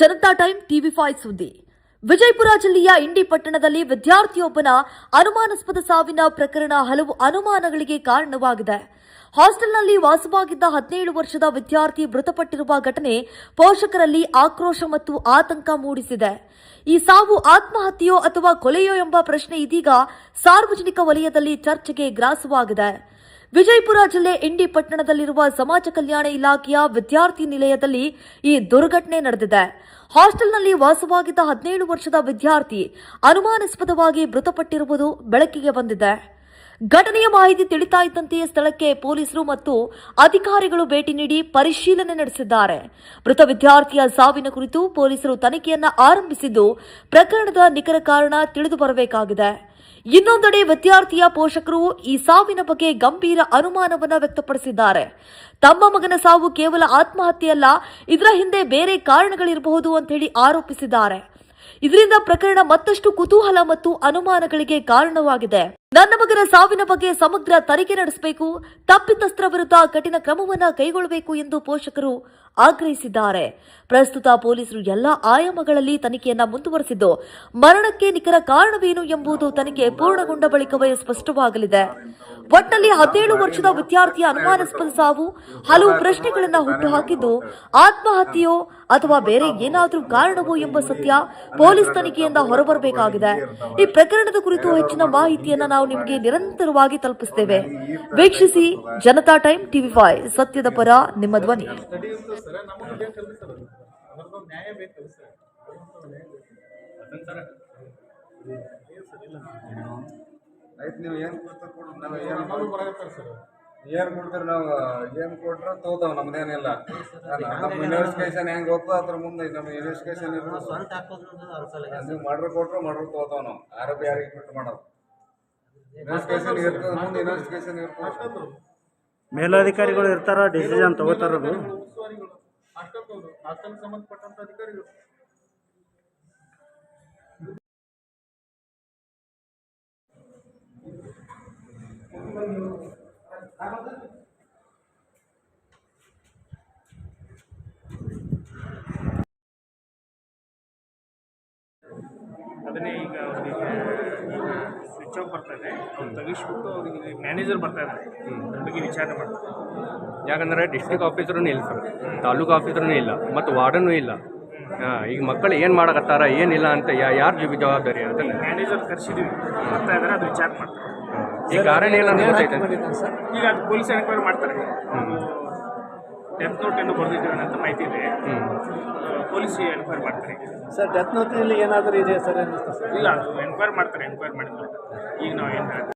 Janata time ಟಿವಿ5 ಸುದ್ದಿ. ವಿಜಯಪುರ ಜಿಲ್ಲೆಯ ಇಂಡಿ ಪಟ್ಟಣದಲ್ಲಿ ವಿದ್ಯಾರ್ಥಿಯೊಬ್ಬನ ಅನುಮಾನಾಸ್ಪದ ಸಾವಿನ ಪ್ರಕರಣ ಹಲವು ಅನುಮಾನಗಳಿಗೆ ಕಾರಣವಾಗಿದೆ. ಹಾಸ್ಟೆಲ್ನಲ್ಲಿ ವಾಸವಾಗಿದ್ದ 17 ವರ್ಷದ ವಿದ್ಯಾರ್ಥಿ ಮೃತಪಟ್ಟಿರುವ ಘಟನೆ ಪೋಷಕರಲ್ಲಿ ಆಕ್ರೋಶ ಮತ್ತು ಆತಂಕ ಮೂಡಿಸಿದೆ. ಈ ಸಾವು ಆತ್ಮಹತ್ಯೆಯೋ ಅಥವಾ ಕೊಲೆಯೋ ಎಂಬ ಪ್ರಶ್ನೆ ಇದೀಗ ಸಾರ್ವಜನಿಕ ವಲಯದಲ್ಲಿ ಚರ್ಚೆಗೆ ಗ್ರಾಸವಾಗಿದೆ. ವಿಜಯಪುರ ಜಿಲ್ಲೆ ಇಂಡಿ ಪಟ್ಟಣದಲ್ಲಿರುವ ಸಮಾಜ ಕಲ್ಯಾಣ ಇಲಾಖೆಯ ವಿದ್ಯಾರ್ಥಿ ನಿಲಯದಲ್ಲಿ ಈ ದುರ್ಘಟನೆ ನಡೆದಿದೆ. ಹಾಸ್ಟೆಲ್ನಲ್ಲಿ ವಾಸವಾಗಿದ್ದ 17 ವರ್ಷದ ವಿದ್ಯಾರ್ಥಿ ಅನುಮಾನಾಸ್ಪದವಾಗಿ ಮೃತಪಟ್ಟಿರುವುದು ಬೆಳಕಿಗೆ ಬಂದಿದೆ. ಘಟನೆಯ ಮಾಹಿತಿ ತಿಳಿತಾ ಇದ್ದಂತೆಯೇ ಸ್ಥಳಕ್ಕೆ ಪೊಲೀಸರು ಮತ್ತು ಅಧಿಕಾರಿಗಳು ಭೇಟಿ ನೀಡಿ ಪರಿಶೀಲನೆ ನಡೆಸಿದ್ದಾರೆ. ಮೃತ ವಿದ್ಯಾರ್ಥಿಯ ಸಾವಿನ ಕುರಿತು ಪೊಲೀಸರು ತನಿಖೆಯನ್ನ ಆರಂಭಿಸಿದ್ದು, ಪ್ರಕರಣದ ನಿಖರ ಕಾರಣ ತಿಳಿದು ಬರಬೇಕಾಗಿದೆ. ಇನ್ನೊಂದೆಡೆ ವಿದ್ಯಾರ್ಥಿಯ ಪೋಷಕರು ಈ ಸಾವಿನ ಬಗ್ಗೆ ಗಂಭೀರ ಅನುಮಾನವನ್ನು ವ್ಯಕ್ತಪಡಿಸಿದ್ದಾರೆ. ತಮ್ಮ ಮಗನ ಸಾವು ಕೇವಲ ಆತ್ಮಹತ್ಯೆಯಲ್ಲ, ಇದರ ಹಿಂದೆ ಬೇರೆ ಕಾರಣಗಳಿರಬಹುದು ಅಂತ ಹೇಳಿ ಆರೋಪಿಸಿದ್ದಾರೆ. ಇದರಿಂದ ಪ್ರಕರಣ ಮತ್ತಷ್ಟು ಕುತೂಹಲ ಮತ್ತು ಅನುಮಾನಗಳಿಗೆ ಕಾರಣವಾಗಿದೆ. ನನ್ನ ಮಗನ ಸಾವಿನ ಬಗ್ಗೆ ಸಮಗ್ರ ತನಿಖೆ ನಡೆಸಬೇಕು, ತಪ್ಪಿತಸ್ಥರ ವಿರುದ್ಧ ಕಠಿಣ ಕ್ರಮವನ್ನು ಕೈಗೊಳ್ಳಬೇಕು ಎಂದು ಪೋಷಕರು ಆಗ್ರಹಿಸಿದ್ದಾರೆ. ಪ್ರಸ್ತುತ ಪೊಲೀಸರು ಎಲ್ಲಾ ಆಯಾಮಗಳಲ್ಲಿ ತನಿಖೆಯನ್ನ ಮುಂದುವರೆಸಿದ್ದು, ಮರಣಕ್ಕೆ ನಿಖರ ಕಾರಣವೇನು ಎಂಬುದು ತನಿಖೆ ಪೂರ್ಣಗೊಂಡ ಬಳಿಕವೇ ಸ್ಪಷ್ಟವಾಗಲಿದೆ. ಒಟ್ಟಿನಲ್ಲಿ 17 ವರ್ಷದ ವಿದ್ಯಾರ್ಥಿಯ ಅನುಮಾನಾಸ್ಪದ ಸಾವು ಹಲವು ಪ್ರಶ್ನೆಗಳನ್ನು ಹುಟ್ಟುಹಾಕಿದ್ದು, ಆತ್ಮಹತ್ಯೆಯೋ ಅಥವಾ ಬೇರೆ ಏನಾದರೂ ಕಾರಣವೋ ಎಂಬ ಸತ್ಯ ಪೊಲೀಸ್ ತನಿಖೆಯಿಂದ ಹೊರಬರಬೇಕಾಗಿದೆ. ಈ ಪ್ರಕರಣದ ಕುರಿತು ಹೆಚ್ಚಿನ ಮಾಹಿತಿಯನ್ನು ನಾವು ನಿಮಗೆ ನಿರಂತರವಾಗಿ ತಲುಪಿಸುತ್ತೇವೆ. ವೀಕ್ಷಿಸಿ ಜನತಾ ಟೈಮ್ ಟಿವಿ5, ಸತ್ಯದ ಪರ ನಿಮ್ಮ ಧ್ವನಿ. ಆಯ್ತು, ನೀವು ಏನು ಕೊಡ್ತಾರೆ ನಾವು ಏನು ಕೊಡ್ತಾರೆ, ನಾವು ಏನು ಕೊಟ್ರೆ ತಗೋತಾವ. ನಮ್ದೇನಿಲ್ಲ, ನಮ್ಮ ಇನ್ವೆಸ್ಟಿಗೇಷನ್ ಹೆಂಗೆ ಹೋಗ್ತೋ ಅದ್ರ ಮುಂದೆ ನಮ್ಮ ಇನ್ವೆಸ್ಟಿಗೇಷನ್ ಇರ್ತದೆ. ನೀವು ಮಾಡ್ರೆ ಕೊಟ್ರೆ ಮಾಡ್ರೆ ತಗೋತಾವ. ನಾವು ಆರೋಗ್ಯ ಯಾರಿಗೆ ಬಿಟ್ಟು ಮಾಡೋದು ಇನ್ವೆಸ್ಟಿಗೇಷನ್ ಇರ್ತದೆ, ಮುಂದೆ ಇನ್ವೆಸ್ಟಿಗೇಷನ್ ಇರ್ತದೆ. ಮೇಲಧಿಕಾರಿಗಳು ಇರ್ತಾರ, ಡಿಸಿಷನ್ ತಗೋತಾರದು. ಸಂಬಂಧಪಟ್ಟಂತ ಅಧಿಕಾರಿಗಳು ಅದನ್ನೇ ಈಗ ಅವರಿಗೆ ಸ್ವಿಚ್ ಆಫ್ ಬರ್ತಾಯಿದೆ, ಅವ್ರು ತೆಗಿಸ್ಬಿಟ್ಟು ಅವರಿಗೆ ಮ್ಯಾನೇಜರ್ ಬರ್ತಾ ಇದ್ದಾರೆ, ಅದ್ರ ಬಗ್ಗೆ ವಿಚಾರಣೆ ಮಾಡ್ತಾರೆ. ಯಾಕಂದರೆ ಡಿಸ್ಟ್ರಿಕ್ಟ್ ಆಫೀಸರೂ ಇಲ್ಲ ಸರ್, ತಾಲೂಕು ಆಫೀಸರೂ ಇಲ್ಲ, ಮತ್ತು ವಾರ್ಡನೂ ಇಲ್ಲ. ಈಗ ಮಕ್ಕಳು ಏನು ಮಾಡಕತ್ತಾರ ಏನಿಲ್ಲ ಅಂತ ಯಾರು ಜವಾಬ್ದಾರಿ? ಅದನ್ನು ಮ್ಯಾನೇಜರ್ ಕರೆಸಿದ್ದೀವಿ, ಬರ್ತಾ ಇದ್ದಾರೆ, ಅದು ವಿಚಾರ ಮಾಡ್ತಾರೆ. ಈ ಕಾರಣ ಇಲ್ಲ ಅಂತ ಗೊತ್ತೈತೆ. ಈಗ ಅದು ಪೊಲೀಸ್ ಎನ್ಕ್ವೈರಿ ಮಾಡ್ತಾರೆ. ಡೆತ್ ನೋಟ್ ಏನು ಬರೆದಿದ್ದೀವಿ ಅಂತ ಮಾಹಿತಿ ಇದೆ, ಪೊಲೀಸ್ ಎನ್ಕ್ವೈರಿ ಮಾಡ್ತಾರೆ. ಸರ್, ಡೆತ್ ನೋಟ್ನಲ್ಲಿ ಏನಾದರೂ ಇದೆಯಾ ಸರ್? ಇಲ್ಲ, ಅದು ಎನ್ಕ್ವೈರಿ ಮಾಡ್ತಾರೆ. ಎನ್ಕ್ವೈರಿ ಮಾಡಿದ್ರು ಈಗ ನಾವು ಏನು ಹೇಳ್ತೀವಿ